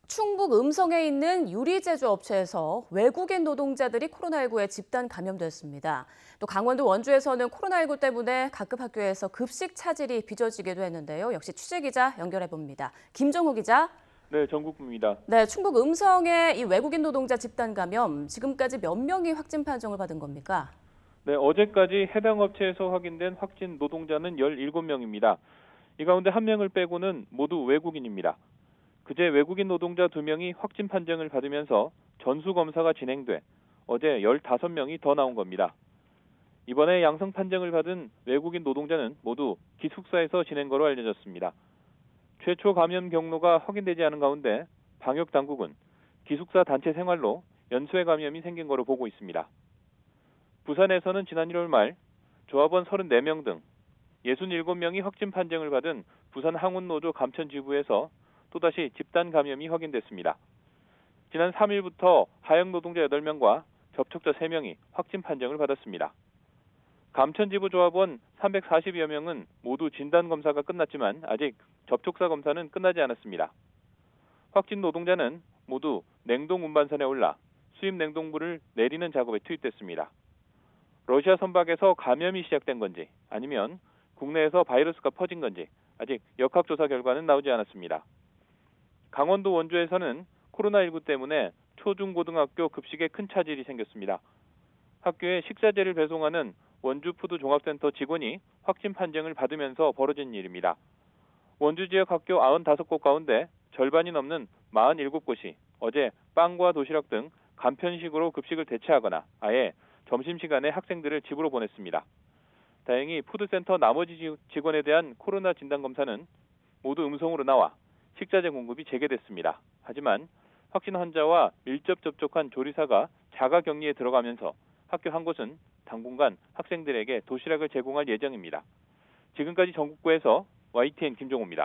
충북 음성에 있는 유리 제조 업체에서 외국인 노동자들이 코로나19에 집단 감염됐습니다. 또 강원도 원주에서는 코로나19 때문에 각급 학교에서 급식 차질이 빚어지기도 했는데요. 역시 취재 기자 연결해 봅니다. 김정우 기자. 네, 전국구입니다. 네, 충북 음성의 이 외국인 노동자 집단 감염 지금까지 몇 명이 확진 판정을 받은 겁니까? 네, 어제까지 해당 업체에서 확인된 확진 노동자는 17명입니다. 이 가운데 한 명을 빼고는 모두 외국인입니다. 그제 외국인 노동자 2명이 확진 판정을 받으면서 전수검사가 진행돼 어제 15명이 더 나온 겁니다. 이번에 양성 판정을 받은 외국인 노동자는 모두 기숙사에서 지낸 거로 알려졌습니다. 최초 감염 경로가 확인되지 않은 가운데 방역 당국은 기숙사 단체 생활로 연쇄 감염이 생긴 거로 보고 있습니다. 부산에서는 지난 1월 말 조합원 34명 등 67명이 확진 판정을 받은 부산 항운노조 감천지부에서 또다시 집단 감염이 확인됐습니다. 지난 3일부터 하역 노동자 8명과 접촉자 3명이 확진 판정을 받았습니다. 감천지부 조합원 340여 명은 모두 진단검사가 끝났지만 아직 접촉사 검사는 끝나지 않았습니다. 확진 노동자는 모두 냉동 운반선에 올라 수입 냉동물을 내리는 작업에 투입됐습니다. 러시아 선박에서 감염이 시작된 건지 아니면 국내에서 바이러스가 퍼진 건지 아직 역학조사 결과는 나오지 않았습니다. 강원도 원주에서는 코로나19 때문에 초중고등학교 급식에 큰 차질이 생겼습니다. 학교에 식자재를 배송하는 원주푸드종합센터 직원이 확진 판정을 받으면서 벌어진 일입니다. 원주 지역 학교 95곳 가운데 절반이 넘는 47곳이 어제 빵과 도시락 등 간편식으로 급식을 대체하거나 아예 점심시간에 학생들을 집으로 보냈습니다. 다행히 푸드센터 나머지 직원에 대한 코로나 진단검사는 모두 음성으로 나와 식자재 공급이 재개됐습니다. 하지만 확진 환자와 밀접 접촉한 조리사가 자가격리에 들어가면서 학교 한 곳은 당분간 학생들에게 도시락을 제공할 예정입니다. 지금까지 전국구에서 YTN 김종호입니다.